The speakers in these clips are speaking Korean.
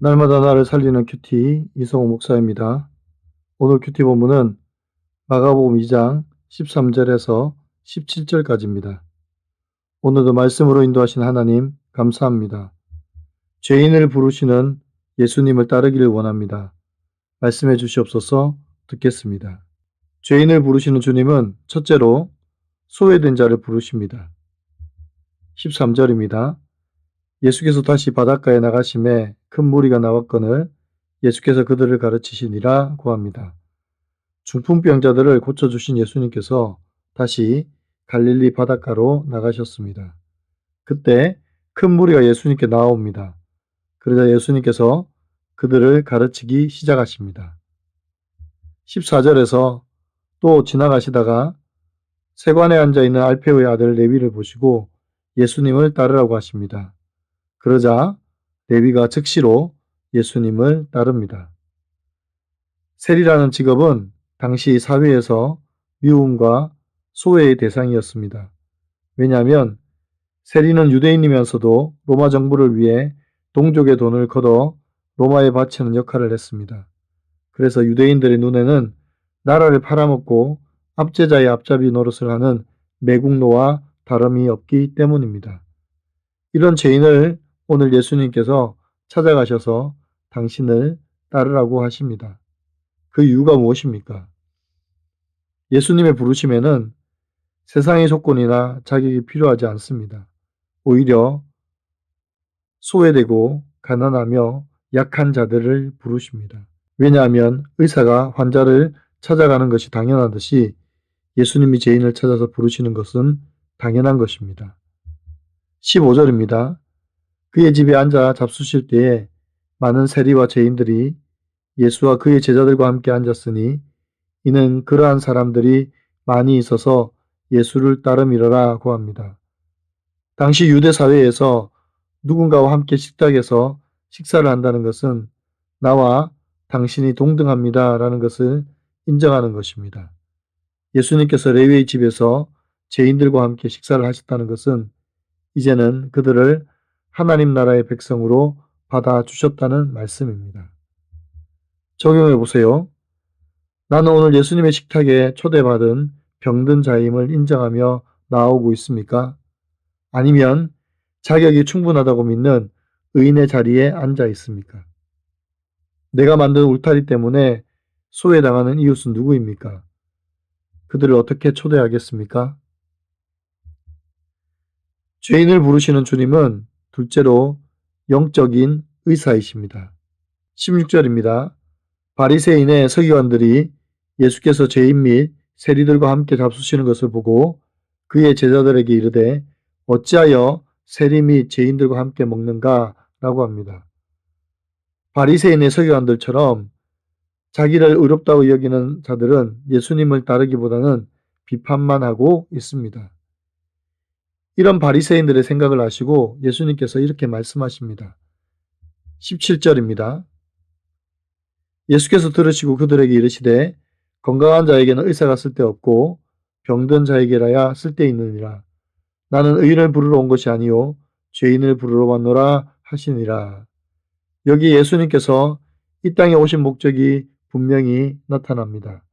날마다 나를 살리는 큐티 이성호 목사입니다. 오늘 큐티 본문은 마가복음 2장 13절에서 17절까지입니다. 오늘도 말씀으로 인도하신 하나님 감사합니다. 죄인을 부르시는 예수님을 따르기를 원합니다. 말씀해 주시옵소서. 듣겠습니다. 죄인을 부르시는 주님은 첫째로 소외된 자를 부르십니다. 13절입니다. 예수께서 다시 바닷가에 나가심에 큰 무리가 나왔거늘 예수께서 그들을 가르치시니라 고합니다. 중풍병자들을 고쳐주신 예수님께서 다시 갈릴리 바닷가로 나가셨습니다. 그때 큰 무리가 예수님께 나옵니다. 그러자 예수님께서 그들을 가르치기 시작하십니다. 14절에서 또 지나가시다가 세관에 앉아있는 알페오의 아들 레위를 보시고 예수님을 따르라고 하십니다. 그러자 레위가 즉시로 예수님을 따릅니다. 세리라는 직업은 당시 사회에서 미움과 소외의 대상이었습니다. 왜냐하면 세리는 유대인이면서도 로마 정부를 위해 동족의 돈을 걷어 로마에 바치는 역할을 했습니다. 그래서 유대인들의 눈에는 나라를 팔아먹고 압제자의 앞잡이 노릇을 하는 매국노와 다름이 없기 때문입니다. 이런 죄인을 오늘 예수님께서 찾아가셔서 당신을 따르라고 하십니다. 그 이유가 무엇입니까? 예수님의 부르심에는 세상의 조건이나 자격이 필요하지 않습니다. 오히려 소외되고 가난하며 약한 자들을 부르십니다. 왜냐하면 의사가 환자를 찾아가는 것이 당연하듯이 예수님이 죄인을 찾아서 부르시는 것은 당연한 것입니다. 15절입니다. 그의 집에 앉아 잡수실 때에 많은 세리와 죄인들이 예수와 그의 제자들과 함께 앉았으니 이는 그러한 사람들이 많이 있어서 예수를 따름이러라고 합니다. 당시 유대 사회에서 누군가와 함께 식탁에서 식사를 한다는 것은 나와 당신이 동등합니다 라는 것을 인정하는 것입니다. 예수님께서 레위의 집에서 죄인들과 함께 식사를 하셨다는 것은 이제는 그들을 하나님 나라의 백성으로 받아주셨다는 말씀입니다. 적용해 보세요. 나는 오늘 예수님의 식탁에 초대받은 병든 자임을 인정하며 나아오고 있습니까? 아니면 자격이 충분하다고 믿는 의인의 자리에 앉아 있습니까? 내가 만든 울타리 때문에 소외당하는 이웃은 누구입니까? 그들을 어떻게 초대하겠습니까? 죄인을 부르시는 주님은 둘째로 영적인 의사이십니다. 16절입니다. 바리새인의 서기관들이 예수께서 죄인 및 세리들과 함께 잡수시는 것을 보고 그의 제자들에게 이르되 어찌하여 세리 및 죄인들과 함께 먹는가? 라고 합니다. 바리새인의 서기관들처럼 자기를 의롭다고 여기는 자들은 예수님을 따르기보다는 비판만 하고 있습니다. 이런 바리새인들의 생각을 아시고 예수님께서 이렇게 말씀하십니다. 17절입니다. 예수께서 들으시고 그들에게 이르시되 건강한 자에게는 의사가 쓸데없고 병든 자에게라야 쓸데있느니라. 나는 의인을 부르러 온 것이 아니요 죄인을 부르러 왔노라 하시니라. 여기 예수님께서 이 땅에 오신 목적이 분명히 나타납니다.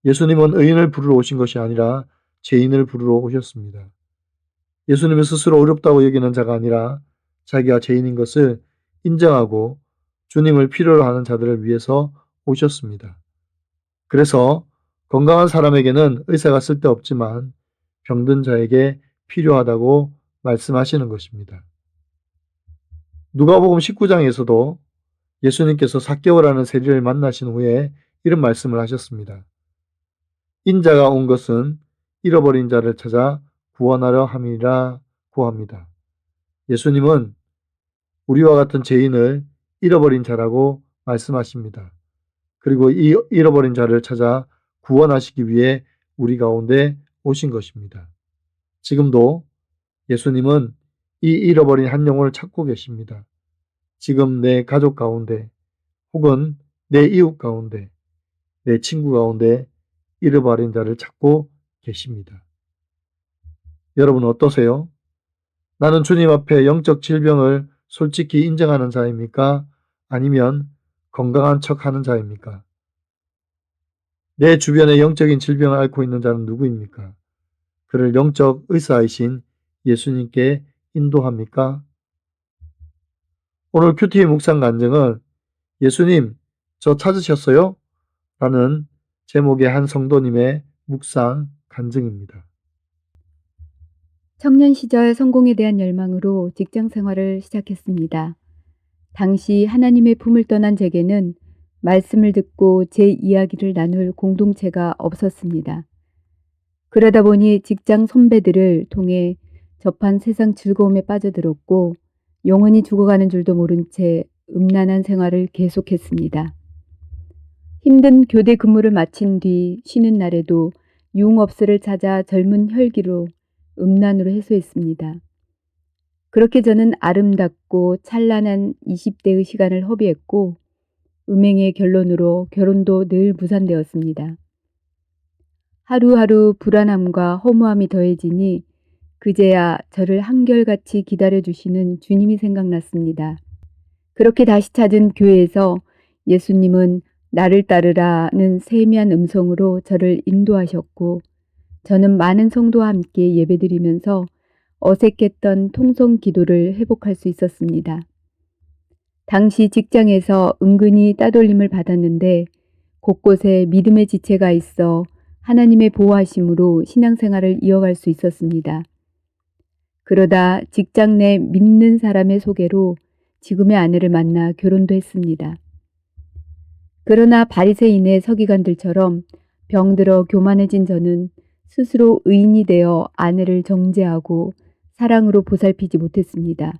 예수님은 의인을 부르러 오신 것이 아니라 죄인을 부르러 오셨습니다. 예수님은 스스로 어렵다고 여기는 자가 아니라 자기가 죄인인 것을 인정하고 주님을 필요로 하는 자들을 위해서 오셨습니다. 그래서 건강한 사람에게는 의사가 쓸데없지만 병든 자에게 필요하다고 말씀하시는 것입니다. 누가복음 19장에서도 예수님께서 삭개오라는 세리를 만나신 후에 이런 말씀을 하셨습니다. 인자가 온 것은 잃어버린 자를 찾아 구원하려 함이라고 합니다. 예수님은 우리와 같은 죄인을 잃어버린 자라고 말씀하십니다. 그리고 이 잃어버린 자를 찾아 구원하시기 위해 우리 가운데 오신 것입니다. 지금도 예수님은 이 잃어버린 한 영혼을 찾고 계십니다. 지금 내 가족 가운데 혹은 내 이웃 가운데 내 친구 가운데 잃어버린 자를 찾고 계십니다. 여러분 어떠세요? 나는 주님 앞에 영적 질병을 솔직히 인정하는 자입니까? 아니면 건강한 척 하는 자입니까? 내 주변에 영적인 질병을 앓고 있는 자는 누구입니까? 그를 영적 의사이신 예수님께 인도합니까? 오늘 큐티의 묵상 간증은 예수님, 저 찾으셨어요? 라는 제목의 한 성도님의 묵상 간증입니다. 청년 시절 성공에 대한 열망으로 직장 생활을 시작했습니다. 당시 하나님의 품을 떠난 제게는 말씀을 듣고 제 이야기를 나눌 공동체가 없었습니다. 그러다 보니 직장 선배들을 통해 접한 세상 즐거움에 빠져들었고 영원히 죽어가는 줄도 모른 채 음란한 생활을 계속했습니다. 힘든 교대 근무를 마친 뒤 쉬는 날에도 유흥업소를 찾아 젊은 혈기로 음란으로 해소했습니다. 그렇게 저는 아름답고 찬란한 20대의 시간을 허비했고 음행의 결론으로 결혼도 늘 무산되었습니다. 하루하루 불안함과 허무함이 더해지니 그제야 저를 한결같이 기다려주시는 주님이 생각났습니다. 그렇게 다시 찾은 교회에서 예수님은 나를 따르라는 세미한 음성으로 저를 인도하셨고 저는 많은 성도와 함께 예배드리면서 어색했던 통성 기도를 회복할 수 있었습니다. 당시 직장에서 은근히 따돌림을 받았는데 곳곳에 믿음의 지체가 있어 하나님의 보호하심으로 신앙생활을 이어갈 수 있었습니다. 그러다 직장 내 믿는 사람의 소개로 지금의 아내를 만나 결혼도 했습니다. 그러나 바리새인의 서기관들처럼 병들어 교만해진 저는 스스로 의인이 되어 아내를 정죄하고 사랑으로 보살피지 못했습니다.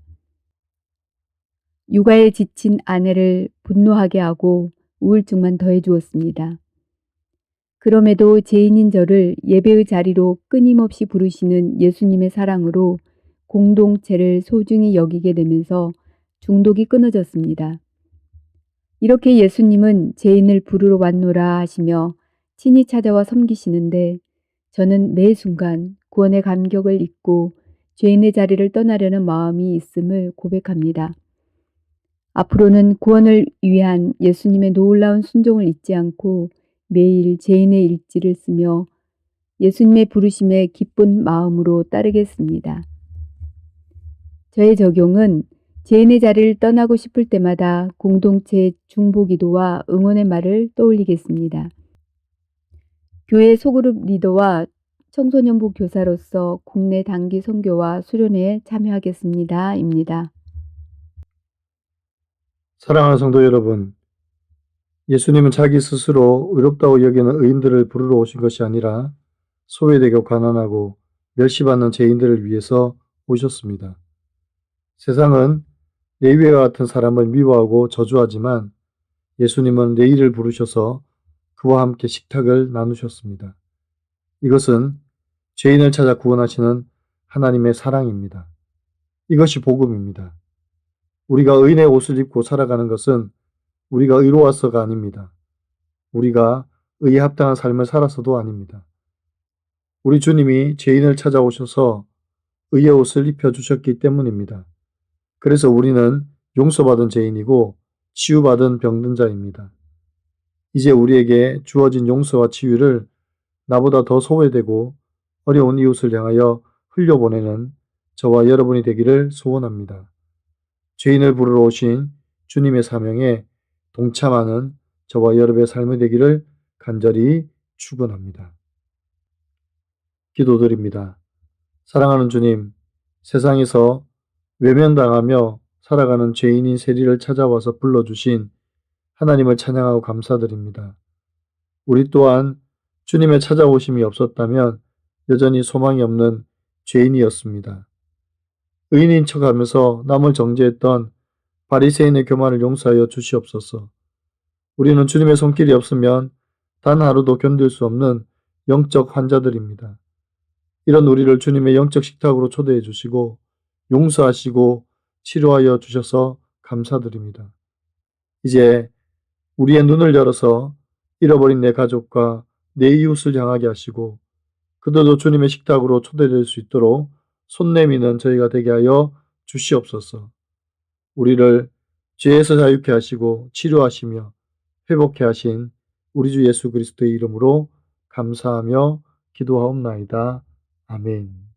육아에 지친 아내를 분노하게 하고 우울증만 더해주었습니다. 그럼에도 죄인인 저를 예배의 자리로 끊임없이 부르시는 예수님의 사랑으로 공동체를 소중히 여기게 되면서 중독이 끊어졌습니다. 이렇게 예수님은 죄인을 부르러 왔노라 하시며 친히 찾아와 섬기시는데 저는 매 순간 구원의 감격을 잊고 죄인의 자리를 떠나려는 마음이 있음을 고백합니다. 앞으로는 구원을 위한 예수님의 놀라운 순종을 잊지 않고 매일 죄인의 일지를 쓰며 예수님의 부르심에 기쁜 마음으로 따르겠습니다. 저의 적용은 죄인의 자리를 떠나고 싶을 때마다 공동체 중보기도와 응원의 말을 떠올리겠습니다. 교회 소그룹 리더와 청소년부 교사로서 국내 단기 선교와 수련회에 참여하겠습니다. 입니다. 사랑하는 성도 여러분, 예수님은 자기 스스로 의롭다고 여기는 의인들을 부르러 오신 것이 아니라 소외되고 가난하고 멸시받는 죄인들을 위해서 오셨습니다. 세상은 레위와 같은 사람을 미워하고 저주하지만 예수님은 레위를 부르셔서 그와 함께 식탁을 나누셨습니다. 이것은 죄인을 찾아 구원하시는 하나님의 사랑입니다. 이것이 복음입니다. 우리가 의인의 옷을 입고 살아가는 것은 우리가 의로워서가 아닙니다. 우리가 의에 합당한 삶을 살아서도 아닙니다. 우리 주님이 죄인을 찾아오셔서 의의 옷을 입혀주셨기 때문입니다. 그래서 우리는 용서받은 죄인이고 치유받은 병든 자입니다. 이제 우리에게 주어진 용서와 치유를 나보다 더 소외되고 어려운 이웃을 향하여 흘려보내는 저와 여러분이 되기를 소원합니다. 죄인을 부르러 오신 주님의 사명에 동참하는 저와 여러분의 삶이 되기를 간절히 축원합니다. 기도드립니다. 사랑하는 주님, 세상에서 외면당하며 살아가는 죄인인 세리를 찾아와서 불러주신 하나님을 찬양하고 감사드립니다. 우리 또한 주님의 찾아오심이 없었다면 여전히 소망이 없는 죄인이었습니다. 의인인 척하면서 남을 정죄했던 바리새인의 교만을 용서하여 주시옵소서. 우리는 주님의 손길이 없으면 단 하루도 견딜 수 없는 영적 환자들입니다. 이런 우리를 주님의 영적 식탁으로 초대해 주시고 용서하시고 치료하여 주셔서 감사드립니다. 이제 우리의 눈을 열어서 잃어버린 내 가족과 내 이웃을 향하게 하시고 그들도 주님의 식탁으로 초대될 수 있도록 손 내미는 저희가 되게 하여 주시옵소서. 우리를 죄에서 자유케 하시고 치료하시며 회복케 하신 우리 주 예수 그리스도의 이름으로 감사하며 기도하옵나이다. 아멘.